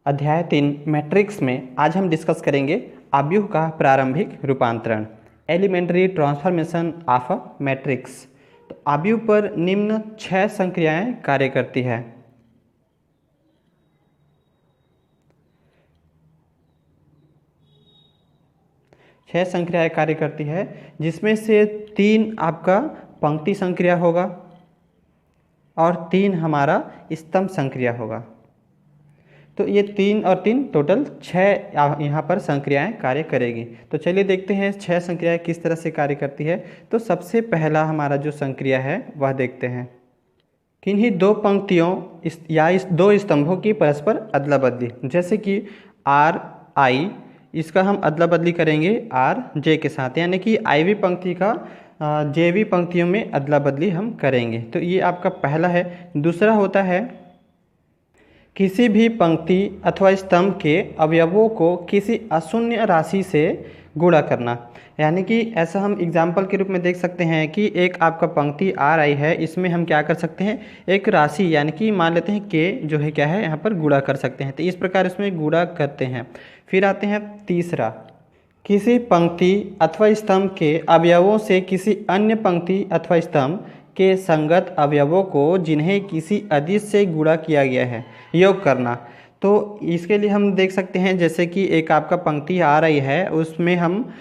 अध्याय 3 मैट्रिक्स में आज हम डिस्कस करेंगे आव्यूह का प्रारंभिक रूपांतरण, elementary transformation of a matrix. तो आव्यूह पर निम्न 6 संक्रियाएं कार्य करती है। छह संक्रियाएं कार्य करती है, जिसमें से 3 आपका पंक्ति संक्रिया होगा और 3 हमारा स्तंभ संक्रिया होगा। तो ये 3 और 3 टोटल 6 यहाँ पर संक्रियाएं कार्य करेगी। तो चलिए देखते हैं 6 संक्रियाएं किस तरह से कार्य करती है। तो सबसे पहला हमारा जो संक्रिया है वह देखते हैं। किन्हीं दो पंक्तियों या इस दो स्तंभों की परस्पर अदला बदली, जैसे कि आर आई, इसका हम अदला बदली करेंगे आर जे के साथ, यानी कि आईवी पंक्ति का जेवी पंक्तियों में अदला बदली हम करेंगे। तो ये आपका पहला है। दूसरा होता है किसी भी पंक्ति अथवा स्तंभ के अवयवों को किसी अशून्य राशि से गुणा करना, यानी कि ऐसा हम एग्जाम्पल के रूप में देख सकते हैं कि एक आपका पंक्ति आर आई है, इसमें हम क्या कर सकते हैं, एक राशि यानी कि मान लेते हैं के जो है क्या है यहाँ पर गुणा कर सकते हैं। तो इस प्रकार इसमें गुणा करते हैं। फिर आते हैं तीसरा, किसी पंक्ति अथवा स्तंभ के अवयवों से किसी अन्य पंक्ति अथवा स्तंभ के संगत अवयवों को जिन्हें किसी अदिश से गुणा किया गया है योग करना। तो इसके लिए हम देख सकते हैं जैसे कि एक आपका पंक्ति आ रही है, उसमें हम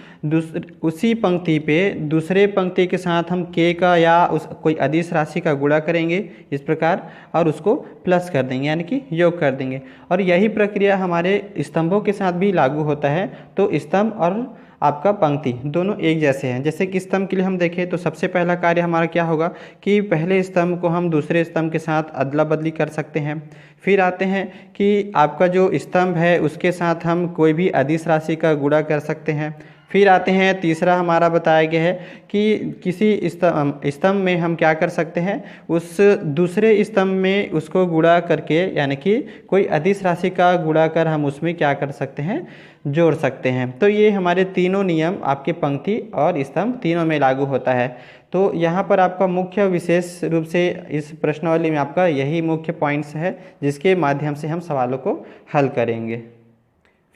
उसी पंक्ति पे दूसरे पंक्ति के साथ हम के का या उस कोई अदिश राशि का गुणा करेंगे इस प्रकार, और उसको प्लस कर देंगे यानी कि योग कर देंगे। और यही प्रक्रिया हमारे स्तंभों के साथ भी लागू होता है। तो स्तंभ और आपका पंक्ति दोनों एक जैसे हैं। जैसे कि स्तंभ के लिए हम देखें तो सबसे पहला कार्य हमारा क्या होगा कि पहले स्तंभ को हम दूसरे स्तंभ के साथ अदला बदली कर सकते हैं। फिर आते हैं कि आपका जो स्तंभ है उसके साथ हम कोई भी अदिश राशि का गुणा कर सकते हैं। फिर आते हैं तीसरा हमारा बताया गया है कि किसी स्तंभ में हम क्या कर सकते हैं, उस दूसरे स्तंभ में उसको गुणा करके यानी कि कोई अदिश राशि का गुणा कर हम उसमें क्या कर सकते हैं, जोड़ सकते हैं। तो ये हमारे तीनों नियम आपके पंक्ति और स्तंभ तीनों में लागू होता है। तो यहाँ पर आपका मुख्य विशेष रूप से इस प्रश्नावली में आपका यही मुख्य पॉइंट्स है जिसके माध्यम से हम सवालों को हल करेंगे।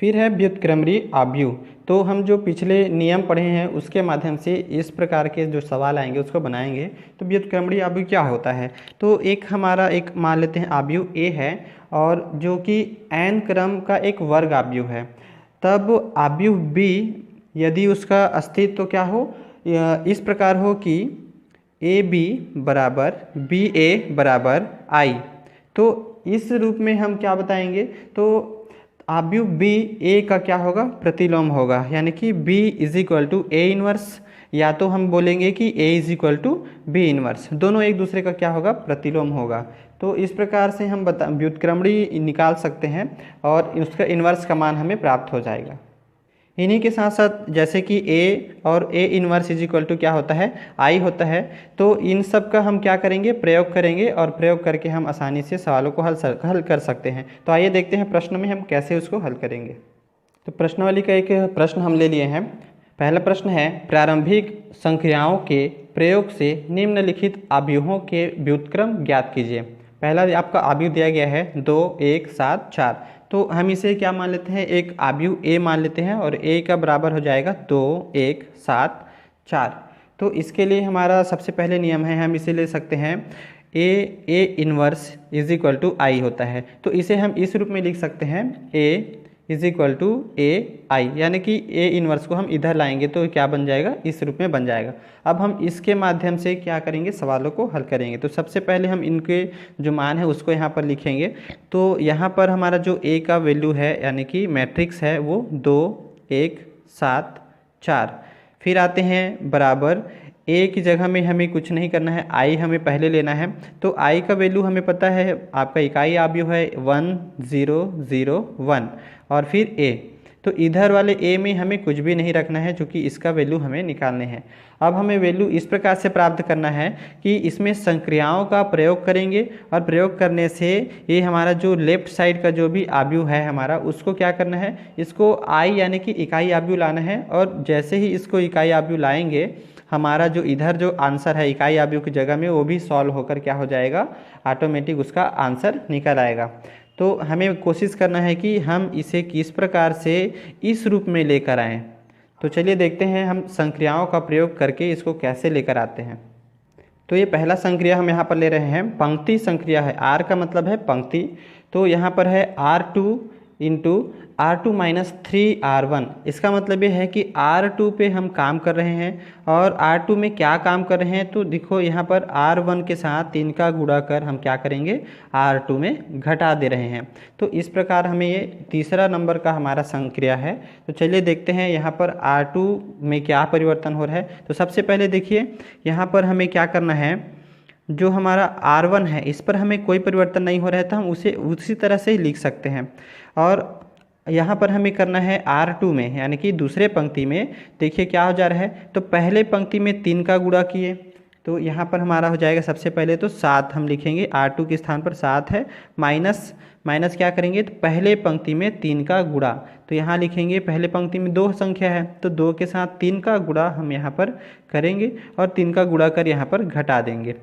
फिर है व्युत्क्रमणीय आव्यूह। तो हम जो पिछले नियम पढ़े हैं उसके माध्यम से इस प्रकार के जो सवाल आएंगे उसको बनाएंगे। तो व्युत्क्रमणीय आव्यूह क्या होता है, तो एक हमारा एक मान लेते हैं आव्यूह ए है और जो कि n क्रम का एक वर्ग आव्यूह है। तब आव्यूह बी यदि उसका अस्तित्व तो क्या हो, इस प्रकार हो कि ए बी बराबर बी ए बराबर आई। तो इस रूप में हम क्या बताएंगे, तो आव्यूह बी ए का क्या होगा, प्रतिलोम होगा, यानी कि B is equal to A inverse, या तो हम बोलेंगे कि A is equal to B inverse, दोनों एक दूसरे का क्या होगा, प्रतिलोम होगा। तो इस प्रकार से हम व्युत्क्रमणीय निकाल सकते हैं और उसका इन्वर्स का मान हमें प्राप्त हो जाएगा। इन्हीं के साथ साथ जैसे कि ए और a inverse is equal to क्या होता है, आई होता है। तो इन सब का हम क्या करेंगे, प्रयोग करेंगे और प्रयोग करके हम आसानी से सवालों को हल कर सकते हैं। तो आइए देखते हैं प्रश्न में हम कैसे उसको हल करेंगे। तो प्रश्नावली का एक प्रश्न हम ले लिए हैं। पहला प्रश्न है, प्रारंभिक संक्रियाओं के प्रयोग से निम्नलिखित आव्यूहों के व्युत्क्रम ज्ञात कीजिए। पहला आपका आव्यूह दिया गया है 2 1 7 4। तो हम इसे क्या मान लेते हैं, एक आव्यूह ए मान लेते हैं और ए का बराबर हो जाएगा 2 1 7 4। तो इसके लिए हमारा सबसे पहले नियम है, हम इसे ले सकते हैं A inverse is equal to I होता है। तो इसे हम इस रूप में लिख सकते हैं ए इज इक्वल टू ए आई, यानी कि ए इनवर्स को हम इधर लाएंगे तो क्या बन जाएगा, इस रूप में बन जाएगा। अब हम इसके माध्यम से क्या करेंगे, सवालों को हल करेंगे। तो सबसे पहले हम इनके जो मान है उसको यहाँ पर लिखेंगे। तो यहाँ पर हमारा जो ए का वैल्यू है यानी कि मैट्रिक्स है वो 2 1 7 4। फिर आते हैं बराबर ए की जगह में हमें कुछ नहीं करना है, आई हमें पहले लेना है। तो आई का वैल्यू हमें पता है, आपका इकाई आव्यूह है 1 0 0 1 और फिर ए। तो इधर वाले ए में हमें कुछ भी नहीं रखना है क्योंकि इसका वैल्यू हमें निकालने हैं। अब हमें वैल्यू इस प्रकार से प्राप्त करना है कि इसमें संक्रियाओं का प्रयोग करेंगे और प्रयोग करने से ये हमारा जो लेफ्ट साइड का जो भी आव्यूह है हमारा, उसको क्या करना है, इसको आई यानी कि इकाई आव्यूह लाना है। और जैसे ही इसको इकाई आव्यूह लाएंगे, हमारा जो इधर जो आंसर है इकाई आव्यूह की जगह में वो भी सॉल्व होकर क्या हो जाएगा, ऑटोमेटिक उसका आंसर निकल आएगा। तो हमें कोशिश करना है कि हम इसे किस प्रकार से इस रूप में लेकर आएँ। तो चलिए देखते हैं हम संक्रियाओं का प्रयोग करके इसको कैसे लेकर आते हैं। तो ये पहला संक्रिया हम यहाँ पर ले रहे हैं, पंक्ति संक्रिया है। आर का मतलब है पंक्ति, तो यहाँ पर है R2 into R2 minus 3R1। इसका मतलब ये है कि R2 पे हम काम कर रहे हैं और R2 में क्या काम कर रहे हैं, तो देखो यहाँ पर R1 के साथ 3 का गुणा कर हम क्या करेंगे, R2 में घटा दे रहे हैं। तो इस प्रकार हमें ये तीसरा नंबर का हमारा संक्रिया है। तो चलिए देखते हैं यहाँ पर R2 में क्या परिवर्तन हो रहा है। तो सबसे पहले देखिए यहाँ पर हमें क्या करना है, जो हमारा R1 है इस पर हमें कोई परिवर्तन नहीं हो रहा है, तो हम उसे उसी तरह से ही लिख सकते हैं। और यहाँ पर हमें करना है R2 में, यानी कि दूसरे पंक्ति में देखिए क्या हो जा रहा है। तो पहले पंक्ति में 3 का गुणा किए, तो यहाँ पर हमारा हो जाएगा सबसे पहले तो 7 हम लिखेंगे, R2 के स्थान पर 7 है, माइनस क्या करेंगे, तो पहले पंक्ति में 3 का गुणा, तो यहाँ लिखेंगे पहले पंक्ति में 2 संख्या है तो 2 के साथ 3 का गुणा हम यहाँ पर करेंगे और 3 का गुणा कर यहाँ पर घटा देंगे।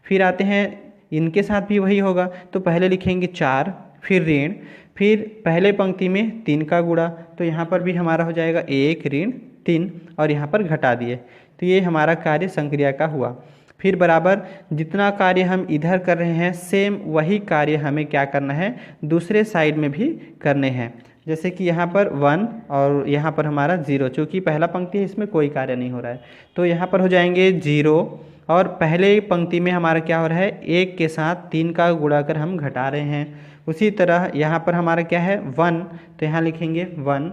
फिर आते हैं इनके साथ भी वही होगा, तो पहले लिखेंगे 4, फिर ऋण, फिर पहले पंक्ति में 3 का गुणा, तो यहाँ पर भी हमारा हो जाएगा 1 ऋण 3 और यहाँ पर घटा दिए। तो ये हमारा कार्य संक्रिया का हुआ। फिर बराबर जितना कार्य हम इधर कर रहे हैं सेम वही कार्य हमें क्या करना है, दूसरे साइड में भी करने हैं। जैसे कि यहाँ पर 1 और यहाँ पर हमारा 0, चूँकि पहला पंक्ति है इसमें कोई कार्य नहीं हो रहा है, तो यहाँ पर हो जाएंगे 0 और पहले पंक्ति में हमारा क्या हो रहा है, 1 के साथ 3 का गुणा कर हम घटा रहे हैं। उसी तरह यहाँ पर हमारा क्या है 1, तो यहाँ लिखेंगे 1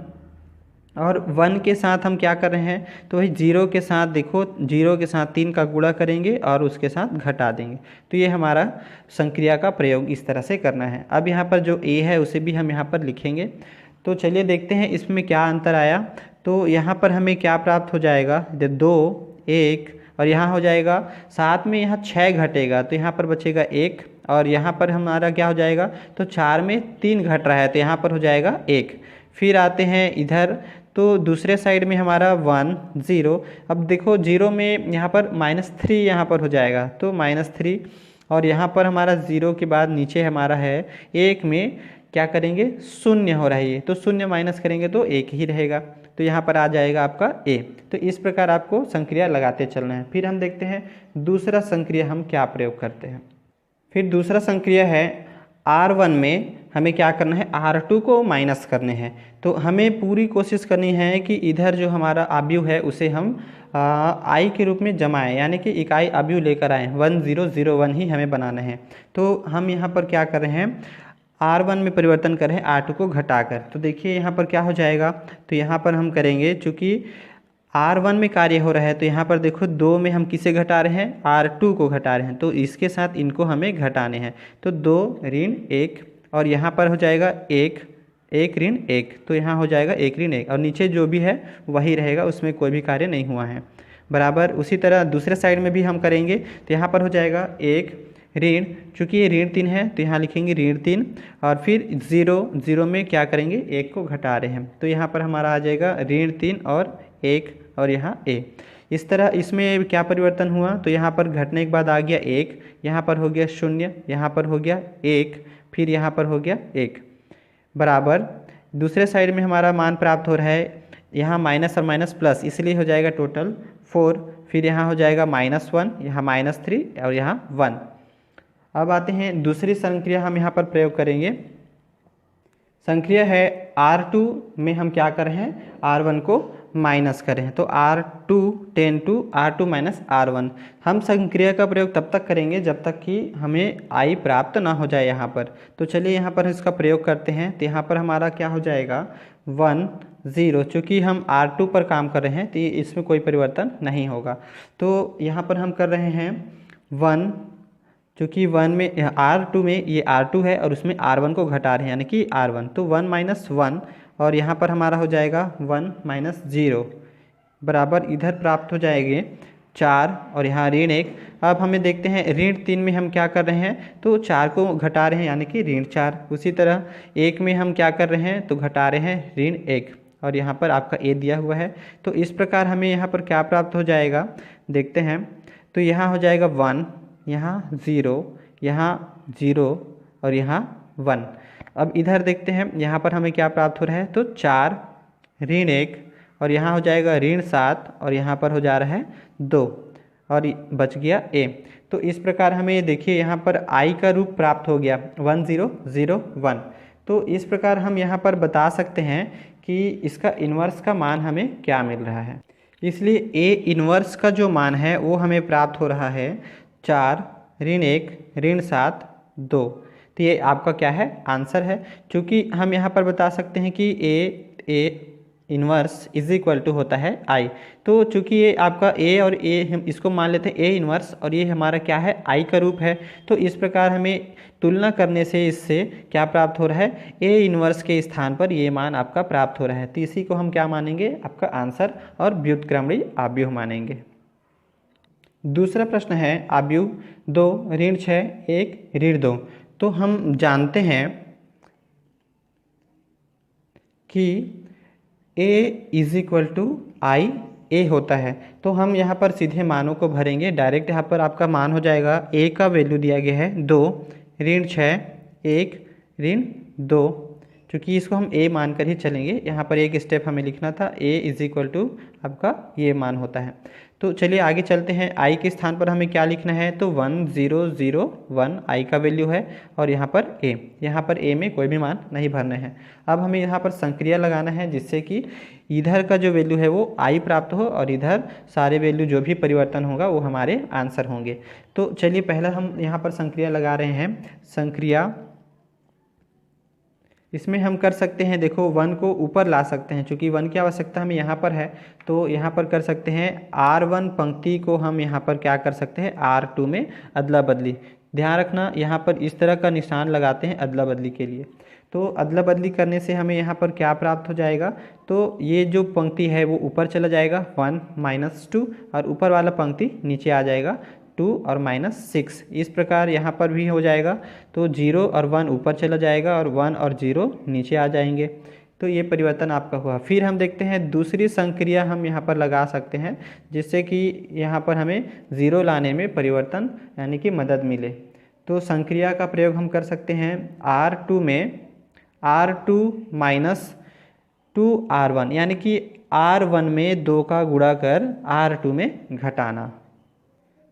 और 1 के साथ हम क्या कर रहे हैं, तो वही 0 के साथ देखो 0 के साथ 3 का गुणा करेंगे और उसके साथ घटा देंगे। तो ये हमारा संक्रिया का प्रयोग इस तरह से करना है। अब यहाँ पर जो a है उसे भी हम यहाँ पर लिखेंगे। तो चलिए देखते हैं इसमें क्या अंतर आया। तो यहाँ पर हमें क्या प्राप्त हो जाएगा, 2 1 और यहाँ हो जाएगा साथ में यहाँ 6 घटेगा तो यहाँ पर बचेगा 1 और यहाँ पर हमारा क्या हो जाएगा, तो 4 में 3 घट रहा है तो यहाँ पर हो जाएगा 1। फिर आते हैं इधर, तो दूसरे साइड में हमारा 1 0, अब देखो 0 में यहाँ पर -3 यहाँ पर हो जाएगा तो -3 और यहाँ पर हमारा 0 के बाद नीचे हमारा है 1 में क्या करेंगे, 0 हो रहा है ये, तो 0 माइनस करेंगे तो 1 ही रहेगा, तो यहाँ पर आ जाएगा आपका a। तो इस प्रकार आपको संक्रिया लगाते चलना है। फिर हम देखते हैं दूसरा संक्रिया हम क्या प्रयोग करते हैं। फिर दूसरा संक्रिया है R1 में हमें क्या करना है, R2 को माइनस करने हैं। तो हमें पूरी कोशिश करनी है कि इधर जो हमारा अवयव है उसे हम i के रूप में जमाएं, यानी कि इकाई अवयव लेकर आएँ, 1001 ही हमें बनाना है। तो हम यहाँ पर क्या कर रहे हैं, R1 में परिवर्तन कर रहे हैं R2 को घटाकर। तो देखिए यहाँ पर क्या हो जाएगा, तो यहाँ पर हम करेंगे चूँकि R1 में कार्य हो रहा है तो यहाँ पर देखो 2 में हम किसे घटा रहे हैं, R2 को घटा रहे हैं, तो इसके साथ इनको हमें घटाने हैं। तो 2 ऋण 1 और यहाँ पर हो जाएगा 1 ऋण 1, तो यहाँ हो जाएगा 1 ऋण 1 और नीचे जो भी है वही रहेगा, उसमें कोई भी कार्य नहीं हुआ है। बराबर उसी तरह दूसरे साइड में भी हम करेंगे, तो यहाँ पर हो जाएगा 1 ऋण, चूँकि ये ऋण 3 है तो यहाँ लिखेंगे ऋण 3 और फिर 0 में क्या करेंगे, 1 को घटा रहे हैं, तो यहाँ पर हमारा आ जाएगा ऋण 3 और 1 और यहाँ a। इस तरह इसमें क्या परिवर्तन हुआ, तो यहाँ पर घटने के बाद आ गया 1, यहाँ पर हो गया 0, यहाँ पर हो गया 1, फिर यहाँ पर हो गया 1। बराबर दूसरे साइड में हमारा मान प्राप्त हो रहा है, यहाँ माइनस और माइनस प्लस, इसलिए हो जाएगा टोटल 4, फिर यहाँ हो जाएगा -1, यहाँ -3 और यहाँ 1। अब आते हैं दूसरी संक्रिया हम यहाँ पर प्रयोग करेंगे। संक्रिया है R2 में हम क्या कर रहे हैं, R1 को माइनस करें, तो R2 ten to R2 minus R1। हम संक्रिया का प्रयोग तब तक करेंगे जब तक कि हमें I प्राप्त ना हो जाए यहाँ पर। तो चलिए यहाँ पर इसका प्रयोग करते हैं, तो यहाँ पर हमारा क्या हो जाएगा 1 0, चूँकि हम R2 पर काम कर रहे हैं तो इसमें कोई परिवर्तन नहीं होगा। तो यहाँ पर हम कर रहे हैं 1, चूँकि 1 में R2 में ये R2 है और उसमें R1 को घटा रहे हैं यानी कि R1, तो 1 माइनस 1 और यहाँ पर हमारा हो जाएगा 1 माइनस 0 बराबर इधर प्राप्त हो जाएंगे 4 और यहाँ ऋण 1। अब हमें देखते हैं ऋण 3 में हम क्या कर रहे हैं, तो 4 को घटा रहे हैं यानी कि ऋण 4। उसी तरह 1 में हम क्या कर रहे हैं, तो घटा रहे हैं ऋण 1 और यहाँ पर आपका a दिया हुआ है। तो इस प्रकार हमें यहाँ पर क्या प्राप्त हो जाएगा, देखते हैं, तो यहाँ हो जाएगा 1, यहाँ 0, यहाँ 0 और यहाँ 1। अब इधर देखते हैं यहाँ पर हमें क्या प्राप्त हो रहा है, तो 4 ऋण 1 और यहाँ हो जाएगा ऋण 7 और यहाँ पर हो जा रहा है 2 और बच गया a। तो इस प्रकार हमें देखिए यहाँ पर i का रूप प्राप्त हो गया 1 0 0 1। तो इस प्रकार हम यहाँ पर बता सकते हैं कि इसका इन्वर्स का मान हमें क्या मिल रहा है। इसलिए a इन्वर्स का जो मान है वो हमें प्राप्त हो रहा है 4 ऋण 1 ऋण 7 2। तो ये आपका क्या है, आंसर है। क्योंकि हम यहाँ पर बता सकते हैं कि a inverse is equal to होता है i। तो चूंकि ये आपका a और a हम इसको मान लेते हैं a इन्वर्स और ये हमारा क्या है, i का रूप है। तो इस प्रकार हमें तुलना करने से इससे क्या प्राप्त हो रहा है, a इन्वर्स के स्थान पर ये मान आपका प्राप्त हो रहा है। तो इसी को हम क्या मानेंगे, आपका आंसर और व्युत्क्रमणीय आव्यूह मानेंगे। दूसरा प्रश्न है आव्यूह 2 ऋण 6 1 ऋण 2। तो हम जानते हैं कि a इज इक्वल टू आई ए होता है। तो हम यहाँ पर सीधे मानों को भरेंगे डायरेक्ट। यहाँ पर आपका मान हो जाएगा, a का वैल्यू दिया गया है 2 ऋण 6 1 ऋण 2। क्योंकि इसको हम a मान कर ही चलेंगे, यहाँ पर एक स्टेप हमें लिखना था, a इज इक्वल टू आपका ये मान होता है। तो चलिए आगे चलते हैं। i के स्थान पर हमें क्या लिखना है, तो 1 0 0 1 i का वैल्यू है और यहाँ पर a, यहाँ पर a में कोई भी मान नहीं भरने हैं। अब हमें यहाँ पर संक्रिया लगाना है जिससे कि इधर का जो वैल्यू है वो i प्राप्त हो और इधर सारे वैल्यू जो भी परिवर्तन होगा वो हमारे आंसर होंगे। तो चलिए पहला हम यहाँ पर संक्रिया लगा रहे हैं। संक्रिया इसमें हम कर सकते हैं, देखो 1 को ऊपर ला सकते हैं, चूँकि 1 की आवश्यकता हमें यहाँ पर है। तो यहाँ पर कर सकते हैं R1 पंक्ति को हम यहाँ पर क्या कर सकते हैं, R2 में अदला बदली। ध्यान रखना यहाँ पर इस तरह का निशान लगाते हैं अदला बदली के लिए। तो अदला बदली करने से हमें यहाँ पर क्या प्राप्त हो जाएगा, तो ये जो पंक्ति है वो ऊपर चला जाएगा 1 -2 और ऊपर वाला पंक्ति नीचे आ जाएगा 2 और -6। इस प्रकार यहाँ पर भी हो जाएगा। तो 0 और 1 ऊपर चला जाएगा और 1 और 0 नीचे आ जाएंगे। तो ये परिवर्तन आपका हुआ। फिर हम देखते हैं दूसरी संक्रिया हम यहाँ पर लगा सकते हैं जिससे कि यहाँ पर हमें 0 लाने में परिवर्तन यानी कि मदद मिले। तो संक्रिया का प्रयोग हम कर सकते हैं R2 में R2 - 2R1 यानी कि R1 में 2 का गुणा कर R2 में घटाना।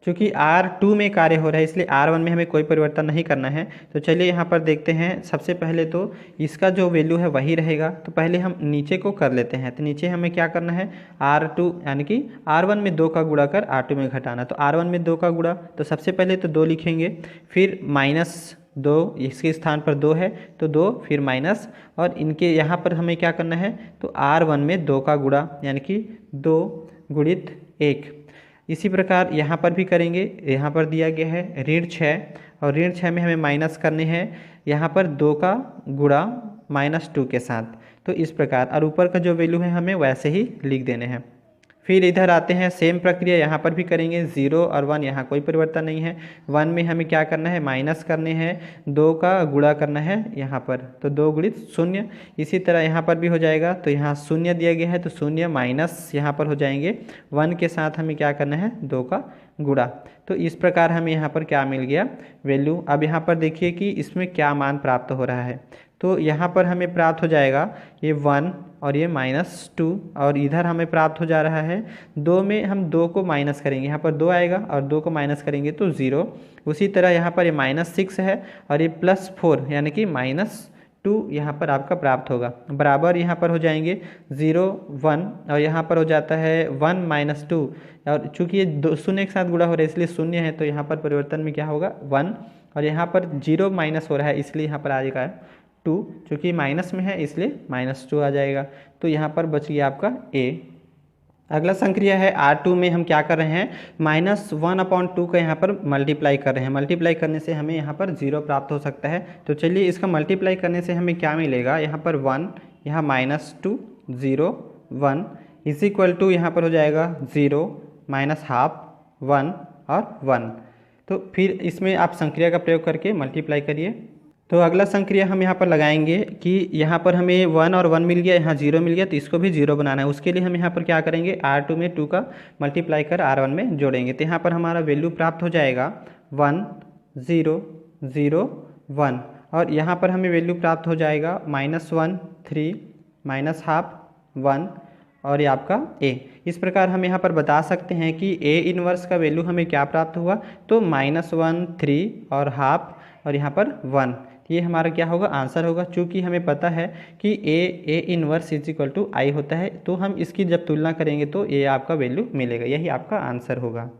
चूँकि R2 में कार्य हो रहा है इसलिए R1 में हमें कोई परिवर्तन नहीं करना है। तो चलिए यहाँ पर देखते हैं। सबसे पहले तो इसका जो वैल्यू है वही रहेगा, तो पहले हम नीचे को कर लेते हैं। तो नीचे हमें क्या करना है, R2 यानी कि R1 में 2 का गुणा कर R2 में घटाना। तो R1 में 2 का गुणा, तो सबसे पहले तो 2 लिखेंगे, फिर -2 इसके स्थान पर 2 है तो 2 फिर माइनस, और इनके यहाँ पर हमें क्या करना है, तो R1 में 2 का गुणा यानी कि 2 गुणित 1। इसी प्रकार यहाँ पर भी करेंगे। यहाँ पर दिया गया है ऋण 6 और ऋण 6 में हमें माइनस करने हैं यहाँ पर 2 का गुणा -2 के साथ। तो इस प्रकार, और ऊपर का जो वैल्यू है हमें वैसे ही लिख देने हैं। फिर इधर आते हैं, सेम प्रक्रिया यहाँ पर भी करेंगे। 0 और 1 यहाँ कोई परिवर्तन नहीं है। 1 में हमें क्या करना है, माइनस करने हैं, 2 का गुणा करना है यहाँ पर, तो 2 गुणित 0। इसी तरह यहाँ पर भी हो जाएगा। तो यहाँ 0 दिया गया है तो 0 माइनस यहाँ पर हो जाएंगे 1 के साथ हमें क्या करना है, 2 का गुणा। तो इस प्रकार हमें यहाँ पर क्या मिल गया, वैल्यू। अब यहाँ पर देखिए कि इसमें क्या मान प्राप्त हो रहा है। तो यहाँ पर हमें प्राप्त हो जाएगा ये 1 और ये -2, और इधर हमें प्राप्त हो जा रहा है 2 में हम 2 को माइनस करेंगे, यहाँ पर 2 आएगा और 2 को माइनस करेंगे तो 0। उसी तरह यहाँ पर ये -6 है और ये +4 यानी कि -2 यहाँ पर आपका प्राप्त होगा। बराबर यहाँ पर हो जाएंगे 0 1 और यहाँ पर हो जाता है 1 -2, और चूँकि ये 2 शून्य के साथ गुणा हो रहा है इसलिए 0 है, तो यहाँ पर परिवर्तन में क्या होगा 1, और यहाँ पर 0 माइनस हो रहा है इसलिए यहाँ पर आ जाएगा 2, चूँकि माइनस में है इसलिए -2 आ जाएगा। तो यहाँ पर बच गया आपका a। अगला संक्रिया है R2 में हम क्या कर रहे हैं, -1/2 का यहाँ पर मल्टीप्लाई कर रहे हैं। मल्टीप्लाई करने से हमें यहाँ पर 0 प्राप्त हो सकता है। तो चलिए इसका मल्टीप्लाई करने से हमें क्या मिलेगा, यहाँ पर 1, यहाँ -2 0 1 इज इक्वल टू यहाँ पर हो जाएगा 0 -½ 1 और 1। तो फिर इसमें आप संक्रिया का प्रयोग करके मल्टीप्लाई करिए। तो अगला संक्रिया हम यहाँ पर लगाएंगे कि यहाँ पर हमें 1 और 1 मिल गया, यहाँ 0 मिल गया, तो इसको भी 0 बनाना है। उसके लिए हम यहाँ पर क्या करेंगे, R2 में 2 का मल्टीप्लाई कर R1 में जोड़ेंगे। तो यहाँ पर हमारा वैल्यू प्राप्त हो जाएगा 1 0 0 1, और यहाँ पर हमें वैल्यू प्राप्त हो जाएगा -1 3 -½ 1 और ये आपका a। इस प्रकार हम यहाँ पर बता सकते हैं कि a इनवर्स का वैल्यू हमें क्या प्राप्त हुआ, तो -1 3 और ½ और यहाँ पर 1। ये हमारा क्या होगा, आंसर होगा। चूँकि हमें पता है कि a इनवर्स = I होता है, तो हम इसकी जब तुलना करेंगे तो ये आपका वैल्यू मिलेगा। यही आपका आंसर होगा।